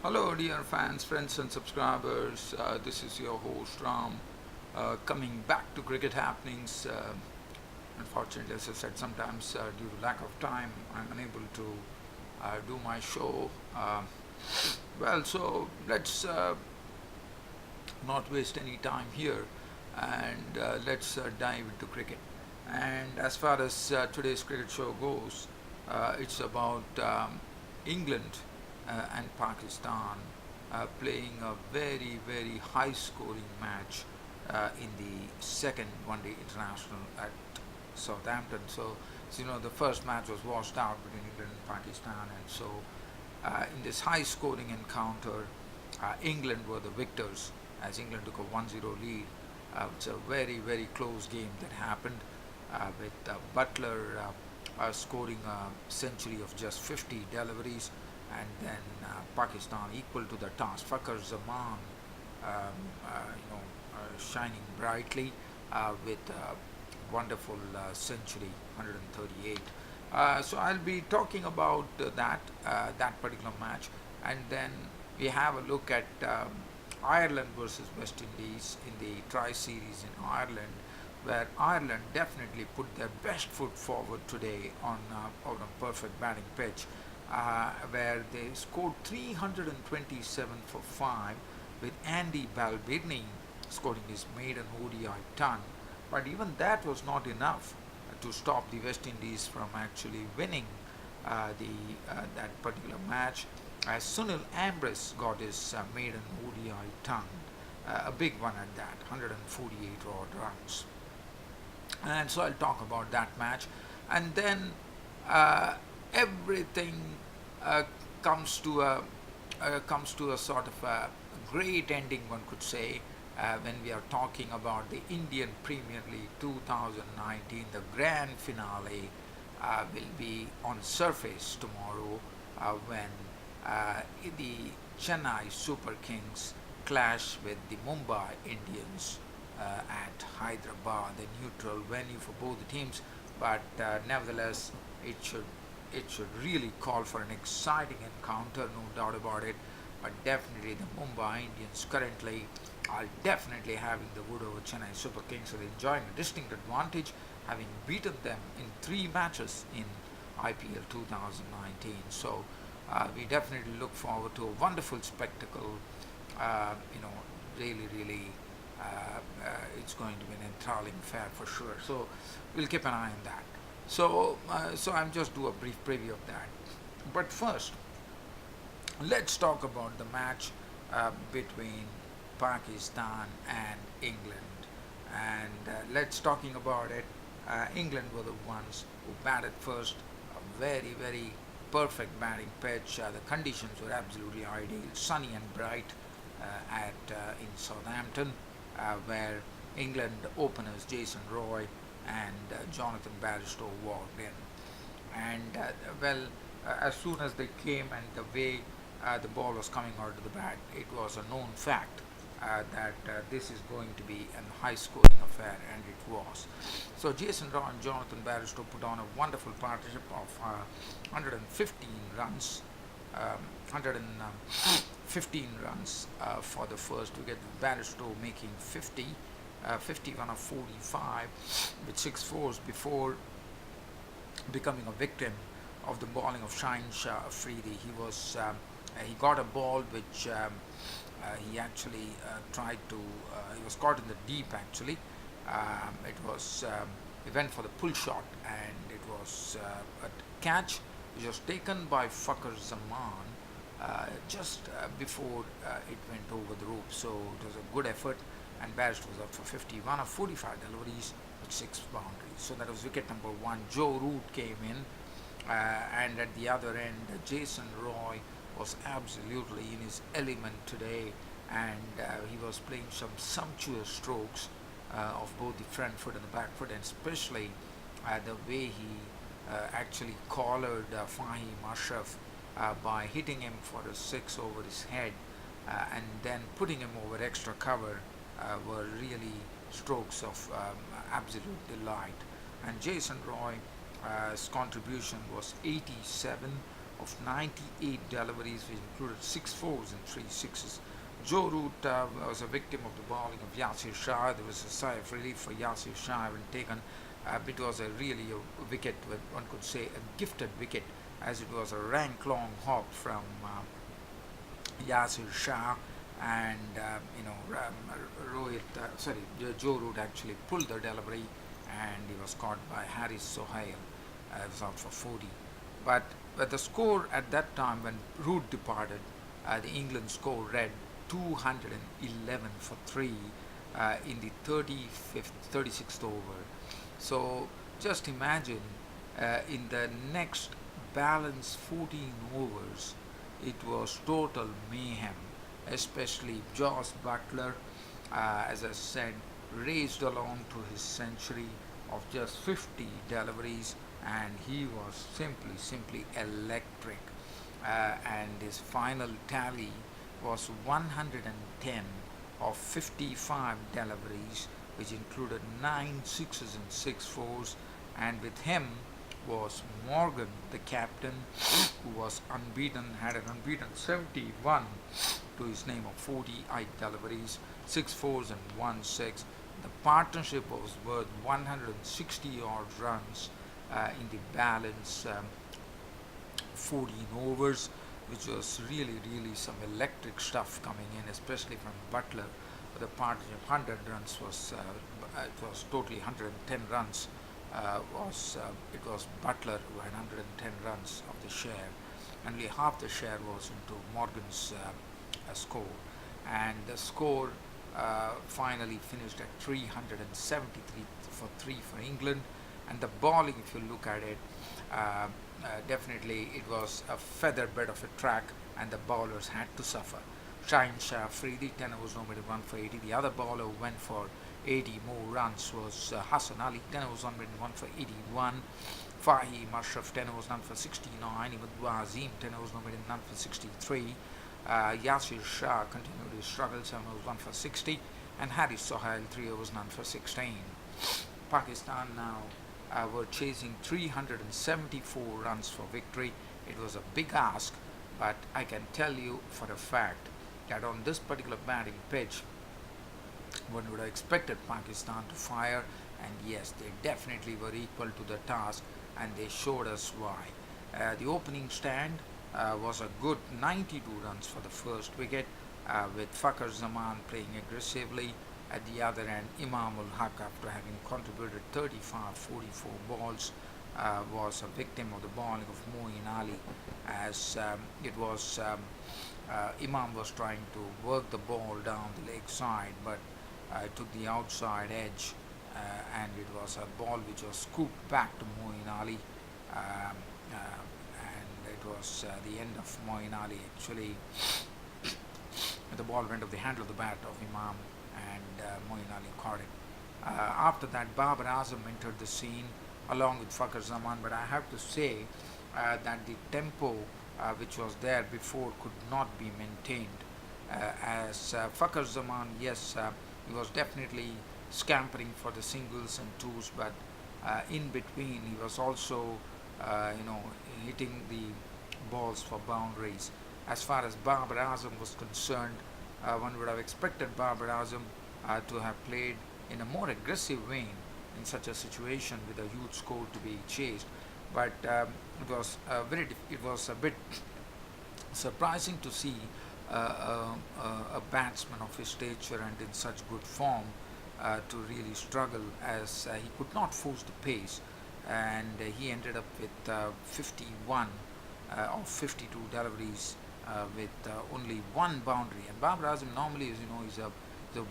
Hello, dear fans, friends, and subscribers. This is your host Ram, coming back to cricket happenings. Unfortunately, as I said, sometimes due to lack of time, I'm unable to do my show. So let's not waste any time here, and let's dive into cricket. And as far as today's cricket show goes, it's about England and Pakistan playing a very, very high scoring match in the second one day international at Southampton. So, the first match was washed out between England and Pakistan, and so in this high scoring encounter, England were the victors as England took a 1-0 lead. It's a very, very close game that happened with Butler scoring a century of just 50 deliveries, and then Pakistan equal to the task. Zaman, shining brightly with a wonderful century, 138. So I'll be talking about that particular match, and then we have a look at Ireland versus West Indies in the Tri-Series in Ireland, where Ireland definitely put their best foot forward today on a perfect batting pitch, where they scored 327 for 5, with Andy Balbirnie scoring his maiden ODI ton. But even that was not enough to stop the West Indies from actually winning that particular match, as Sunil Ambrose got his maiden ODI ton, a big one at that, 148 odd runs. And so I'll talk about that match, and then everything uh, comes to a sort of a great ending, one could say, when we are talking about the Indian Premier League 2019. The grand finale will be on surface tomorrow when the Chennai Super Kings clash with the Mumbai Indians at Hyderabad, the neutral venue for both the teams. But nevertheless, it should it should really call for an exciting encounter, no doubt about it. But definitely, the Mumbai Indians currently are definitely having the wood over Chennai Super Kings, so they're enjoying a distinct advantage, having beaten them in 3 matches in IPL 2019. So we definitely look forward to a wonderful spectacle. Really, really, it's going to be an enthralling affair for sure. So we'll keep an eye on that. So I'm just do a brief preview of that. But first, let's talk about the match between Pakistan and England. And let's talking about it. England were the ones who batted first. A very, very perfect batting pitch. The conditions were absolutely ideal, sunny and bright in Southampton, where England openers Jason Roy and Jonathan Barristow walked in. And as soon as they came and the way the ball was coming out of the bat, it was a known fact that this is going to be a high scoring affair, and it was. So Jason Roy and Jonathan Barristow put on a wonderful partnership of 115 runs. 115 runs for the first wicket, Barristow making 51 of 45 with 6 fours before becoming a victim of the bowling of Shine Shah Afridi. He got a ball which he actually tried to. He was caught in the deep actually. He went for the pull shot, and it was a catch which was taken by Fakhr Zaman just before it went over the rope. So it was a good effort, and Barrister was up for 51 of 45 deliveries with 6 boundaries. So that was wicket number 1. Joe Root came in, and at the other end, Jason Roy was absolutely in his element today, and he was playing some sumptuous strokes of both the front foot and the back foot, and especially the way he actually collared Fahim Ashraf by hitting him for a 6 over his head and then putting him over extra cover were really strokes of absolute delight. And Jason Roy's contribution was 87 of 98 deliveries, which included 6 fours and 3 sixes. Joe Root was a victim of the bowling of Yasir Shah. There was a sigh of relief for Yasir Shah having taken. It was really a wicket, one could say a gifted wicket, as it was a rank-long hop from Yasir Shah, and Joe Root actually pulled the delivery, and he was caught by Haris Sohail. It was out for 40. But the score at that time when Root departed, the England score read 211 for 3 in the 36th over. So just imagine in the next balance 14 overs, it was total mayhem, especially Josh Butler, as I said, raced along to his century of just 50 deliveries, and he was simply electric. And his final tally was 110 of 55 deliveries, which included 9 sixes and 6 fours. And with him was Morgan, the captain, who was unbeaten, had an unbeaten 71 to his name of 48 deliveries, 6 fours and 1 6. The partnership was worth 160 odd runs in the balance 14 overs, which was really some electric stuff coming in, especially from Butler. The partnership 100 runs it was totally 110 runs. It was Butler who had 110 runs of the share. Only half the share was into Morgan's score, and the score finally finished at 373 for 3 for England. And the bowling, if you look at it, definitely it was a feather bed of a track, and the bowlers had to suffer. Shaheen Shah Afridi, 10 overs, no matter 1 for 80. The other bowler who went for 80 more runs was Hassan Ali, 10 overs, 1 for 81. Fahim Ashraf, 10 overs, none for 69. Even Wazim, 10 overs, no matter 1 for 63. Yasir Shah continued his struggle, 7 overs, 1 for 60. And Haris Sohail, 3 overs, none for 16. Pakistan now were chasing 374 runs for victory. It was a big ask, but I can tell you for a fact that on this particular batting pitch, one would have expected Pakistan to fire, and yes, they definitely were equal to the task, and they showed us why. The opening stand was a good 92 runs for the first wicket, with Fakhar Zaman playing aggressively. At the other end, Imam ul Haq, after having contributed 35-44 balls, was a victim of the bowling of Moeen Ali, as Imam was trying to work the ball down the leg side, but took the outside edge, and it was a ball which was scooped back to Moeen Ali, and it was the end of Moeen Ali. Actually, the ball went off the handle of the bat of Imam, and Moeen Ali caught it. After that, Babar Azam entered the scene along with Fakhar Zaman, but I have to say that the tempo which was there before could not be maintained. As Fakhar Zaman, yes, he was definitely scampering for the singles and twos, but in between he was also, hitting the balls for boundaries. As far as Babar Azam was concerned, one would have expected Babar Azam to have played in a more aggressive vein in such a situation with a huge score to be chased. But it was a bit surprising to see a batsman of his stature and in such good form to really struggle, as he could not force the pace, and he ended up with 51 of 52 deliveries with only one boundary. And Babar Azam normally, is a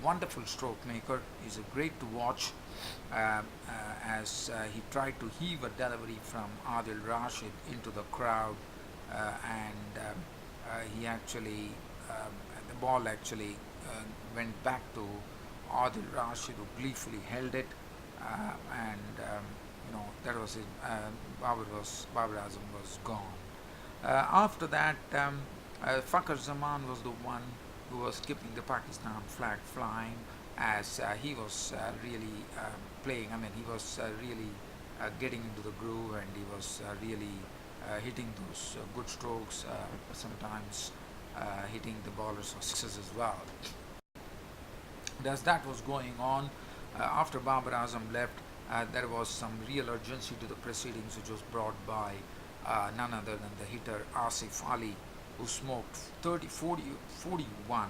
wonderful stroke maker. He's a great to watch, as he tried to heave a delivery from Adil Rashid into the crowd, and he actually the ball actually went back to Adil Rashid, who gleefully held it, that was it. Babar Azam was gone. After that, Fakhar Zaman was the one who was keeping the Pakistan flag flying, as he was really playing. I mean, he was really getting into the groove, and he was really hitting those good strokes, sometimes hitting the bowlers for sixes as well. As that was going on, after Babar Azam left, there was some real urgency to the proceedings, which was brought by none other than the hitter Asif Ali, who smoked 41.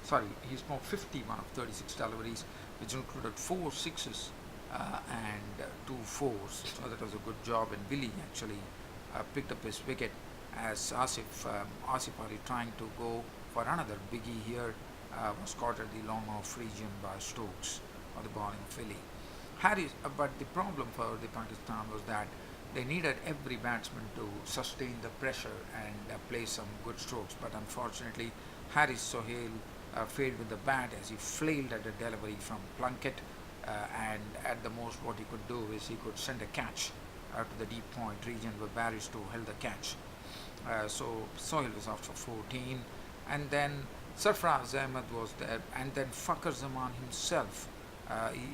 Sorry, he smoked 51 of 36 deliveries, which included 4 sixes and 2 fours. So that was a good job, and Billy actually picked up his wicket as Asif Ali, trying to go for another biggie here, was caught at the long off region by Stokes or the bowling Philly. But the problem for the Pakistan was that they needed every batsman to sustain the pressure and play some good strokes. But unfortunately, Haris Sohail failed with the bat as he flailed at a delivery from Plunkett, and at the most what he could do is he could send a catch to the deep point region where Barristow held the catch. So Sohail was out for 14, and then Sarfraz Ahmed was there, and then Fakhar Zaman himself.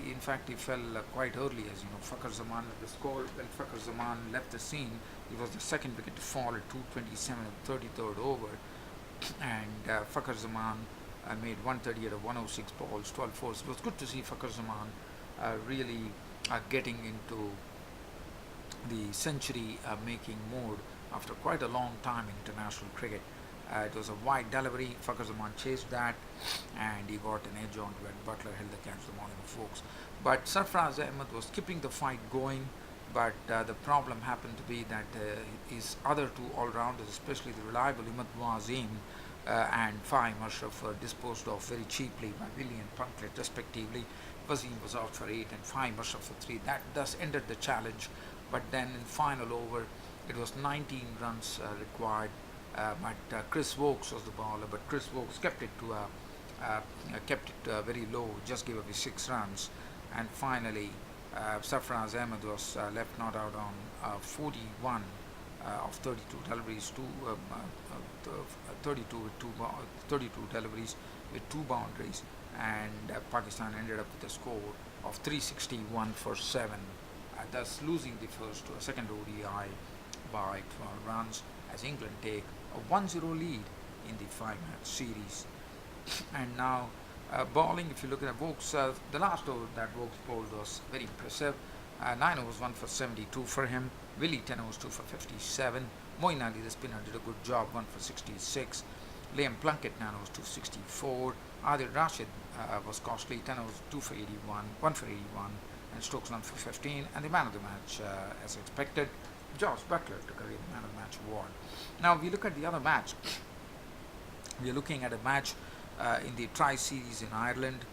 In fact, he fell quite early, as you know. Fakhar Zaman at the score. When Fakhar Zaman left the scene, he was the second wicket to fall at 2:27 of the 33rd over, and Fakhar Zaman made 138 of 106 balls, 12 fours. It was good to see Fakhar Zaman really getting into the century making mode after quite a long time in international cricket. It was a wide delivery. Fakhar Zaman chased that, and he got an edge onto it. Butler held the catch the morning of folks. But Sarfraz Ahmed was keeping the fight going, but the problem happened to be that his other two all-rounders, especially the reliable Imad Wazim and Fahim Ashraf, were disposed of very cheaply by Willie and Plunkett respectively. Wazim was out for 8 and Fahim Ashraf for 3. That thus ended the challenge, but then in final over, it was 19 runs required. But Chris Wokes was the bowler, but Chris Wokes kept it very low, just gave away 6 runs, and finally Sarfraz Ahmed was left not out on 41 of 32 deliveries, 32 deliveries with 2 boundaries, and Pakistan ended up with a score of 361 for 7, thus losing the second ODI by 12 runs, as England take a 1-0 lead in the 5-match series. And now bowling, if you look at Wokes, the last over that Wokes bowled was very impressive. 9 overs, 1 for 72 for him. Willie, 10 overs, 2 for 57. Moeen Ali, the spinner, did a good job, 1 for 66. Liam Plunkett, 9 overs, 2 for 64. Adil Rashid was costly, 10 overs, 2 for 81, 1 for 81. And Stokes, 1 for 15. And the man of the match, as expected, George Butler took away the man of the match award. Now we look at the other match. We are looking at a match in the Tri-Series in Ireland,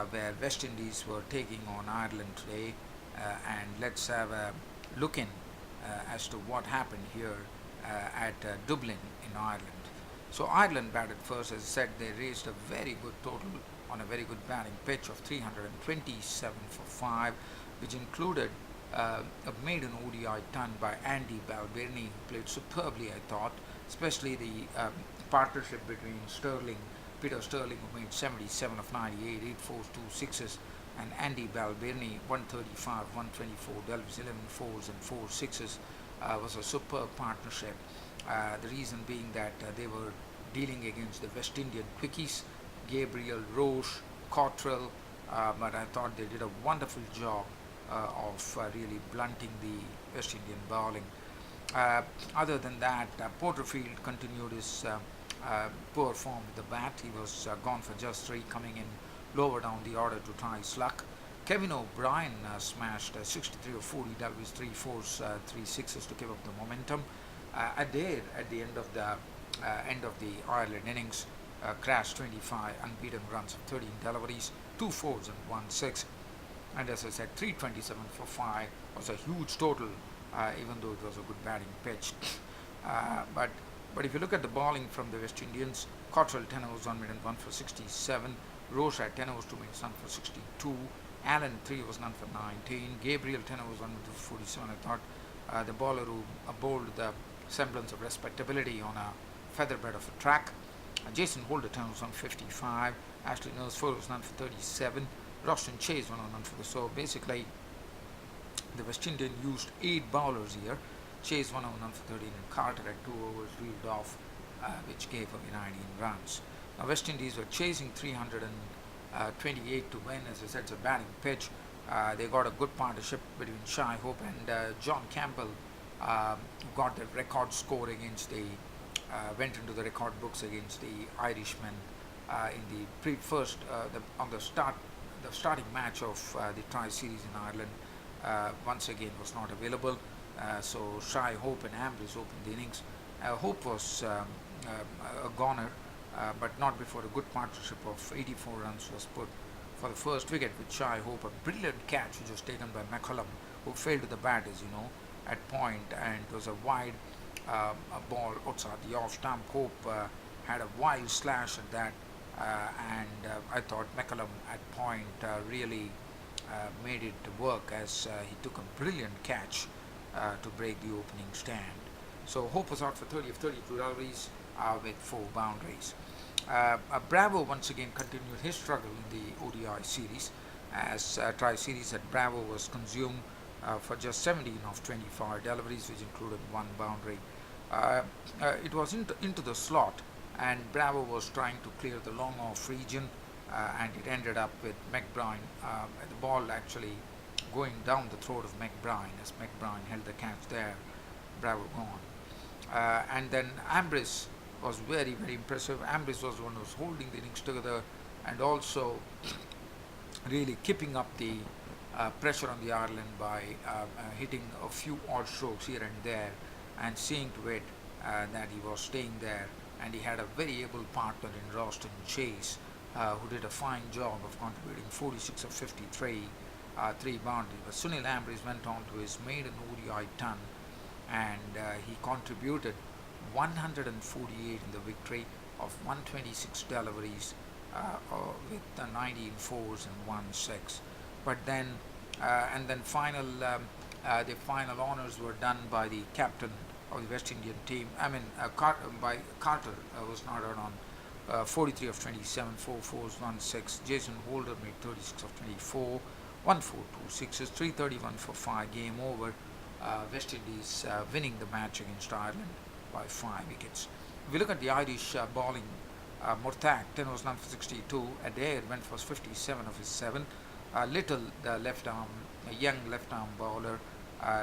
where West Indies were taking on Ireland today, and let's have a look in as to what happened here at Dublin in Ireland. So Ireland batted first. As I said, they raised a very good total on a very good batting pitch of 327 for 5, which included a maiden ODI ton by Andy Balbirnie, who played superbly, I thought, especially the partnership between Peter Sterling, who made 77 of 98, 8 fours, 2 sixes, and Andy Balbirnie, 135, 124 deliveries, 11 fours and 4 sixes, was a superb partnership. The reason being that they were dealing against the West Indian quickies, Gabriel, Roche, Cottrell, but I thought they did a wonderful job of really blunting the West Indian bowling. Other than that, Porterfield continued his poor form with the bat. He was gone for just 3, coming in lower down the order to try his luck. Kevin O'Brien smashed 63 of 40 deliveries, 3 fours, 3 sixes to give up the momentum. Adair, at the end of the Ireland innings, crashed 25 unbeaten runs of 13 deliveries, 2 fours and 1 6. And as I said, 327 for 5 was a huge total, even though it was a good batting pitch. But if you look at the bowling from the West Indians, Cottrell 10 overs, 1 minute, 1 for 67. Roche had 10 overs, 2 minutes, 1 for 62. Allen 3 overs, none for 19. Gabriel 10 overs, 1 minute, 47. I thought the bowler who bowled the semblance of respectability on a featherbed of a track. Jason Holder 10 overs, 1 for 55. Ashley Nurse 4 overs, none for 37. Roshan Chase 1 over none for the. So basically, the West Indian used 8 bowlers here. Chase 101 for 13, and Carter at 2 overs reeled off, which gave away 19 runs. Now, West Indies were chasing 328 to win. As I said, it's a batting pitch. They got a good partnership between Shai Hope and John Campbell, got the record score against the went into the record books against the Irishmen in the first on the starting match of the Tri-Series in Ireland. Once again was not available, so Shai Hope and Ambrose opened the innings. Hope was a goner, but not before a good partnership of 84 runs was put for the first wicket with Shai Hope. A brilliant catch which was taken by McCullum, who failed to the bat, as you know, at point, and it was a wide a ball outside the off stump. Hope had a wild slash at that, and I thought McCullum at point really made it work, as he took a brilliant catch to break the opening stand. So Hope was out for 30 of 32 deliveries with 4 boundaries. Bravo once again continued his struggle in the ODI series, as Tri-Series at Bravo was consumed for just 17 of 25 deliveries, which included 1 boundary. It was into the slot, and Bravo was trying to clear the long off region, and it ended up with McBride, the ball actually going down the throat of McBride, as McBride held the catch there. Bravo gone. And then Ambrose was very, very impressive. Ambrose was one who was holding the innings together, and also really keeping up the pressure on the Ireland by hitting a few odd strokes here and there, and seeing to it that he was staying there. And he had a very able partner in Roston Chase, who did a fine job of contributing 46 of 53, 3 boundaries. But Sunil Ambrose went on to his maiden ODI ton, and he contributed 148 in the victory of 126 deliveries with 19 fours and 1 6. But then, and then the final honors were done by the captain of the West Indian team. By Carter, was not out on 43 of 27, 4 fours, 1 6. Jason Holder made 36 of 24, 1 4, 2 sixes, 331 for 5. Game over. West Indies winning the match against Ireland by 5 wickets. If we look at the Irish bowling, Murtagh, 10 overs, none for 62. Adair went for 57 of his 7. Little, the left arm, a young left arm bowler,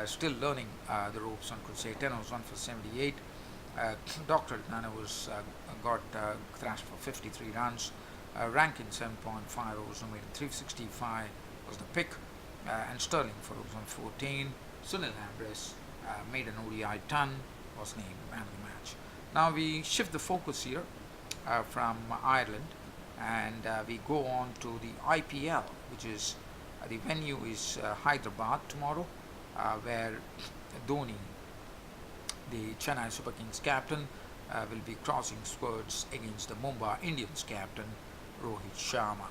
still learning the ropes, one could say. 10 overs, 1 for 78. Dr. 9 overs, got thrashed for 53 runs. Rankin 7.5 overs, no made 365 was the pick, and Sterling 4 overs, 114. Sunil Ambrose made an ODI ton, was named man of the match. Now we shift the focus here from Ireland, and we go on to the IPL, which is the venue is Hyderabad tomorrow, where Dhoni, the Chennai Super Kings captain, will be crossing swords against the Mumbai Indians captain Rohit Sharma.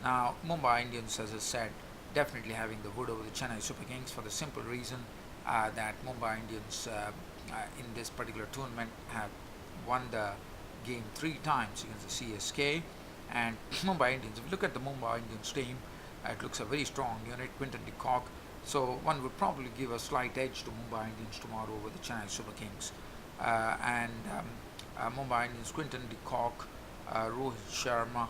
Now Mumbai Indians, as I said, definitely having the wood over the Chennai Super Kings, for the simple reason that Mumbai Indians in this particular tournament have won the game 3 times against the CSK, and Mumbai Indians, if you look at the Mumbai Indians team, it looks a very strong unit. Quinton de Kock, so one would probably give a slight edge to Mumbai Indians tomorrow over the Chennai Super Kings. Mumbai Indians, Quinton de Kock, Rohit Sharma,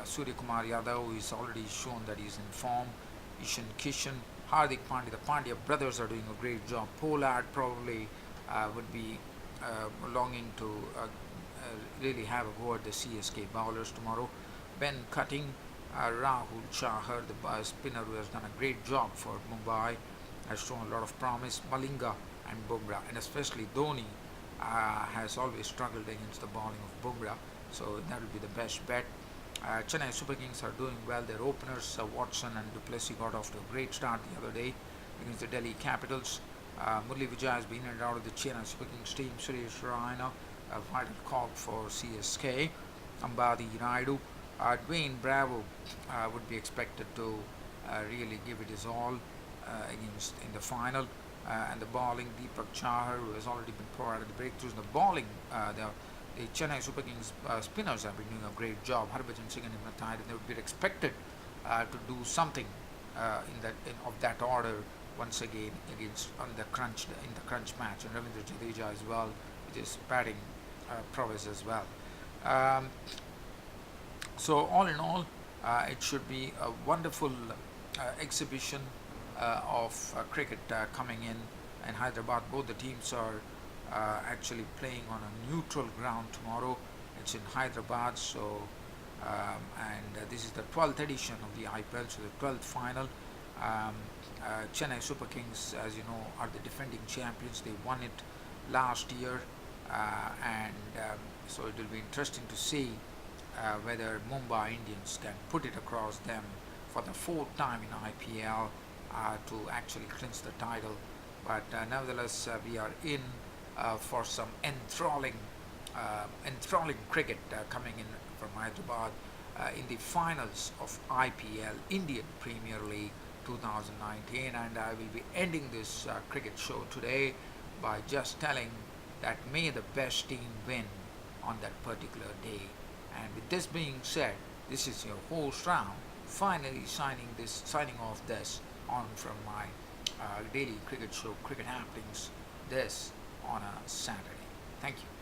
Surya Kumar Yadav, who is already shown that he's in form, Ishan Kishan, Hardik Pandya. The Pandya brothers are doing a great job. Pollard probably would be longing to really have a go at the CSK bowlers tomorrow. Ben Cutting, Rahul Chahar, the spinner who has done a great job for Mumbai, has shown a lot of promise. Malinga and Bumrah, and especially Dhoni has always struggled against the bowling of Bumrah, so that will be the best bet. Chennai Super Kings are doing well. Their openers, Watson and Duplessis, got off to a great start the other day against the Delhi Capitals. Murli Vijay has been in and out of the Chennai Super Kings team. Suresh Raina, a vital cog for CSK. Ambadi Naidu. Dwayne Bravo would be expected to really give it his all in the final. And the bowling, Deepak Chahar, who has already been provided the breakthroughs in the bowling. The Chennai Super Kings spinners have been doing a great job. Harbhajan Singh and Imran, and they would be expected to do something of that order once again against on the crunch in the crunch match, and Ravindra Jadeja as well, with his batting prowess as well. Um, so all in all, it should be a wonderful exhibition of cricket coming in Hyderabad. Both the teams are actually playing on a neutral ground tomorrow. It's in Hyderabad, so and this is the 12th edition of the IPL, so the 12th final. Um, Chennai Super Kings, as you know, are the defending champions. They won it last year, and so it will be interesting to see whether Mumbai Indians can put it across them for the fourth time in IPL to actually clinch the title. But nevertheless, we are in for some enthralling cricket coming in from Hyderabad in the finals of IPL, Indian Premier League 2019. And I will be ending this cricket show today by just telling that may the best team win on that particular day. And with this being said, this is your host Ram, finally signing off this on from my daily cricket show, Cricket Happenings, this on a Saturday. Thank you.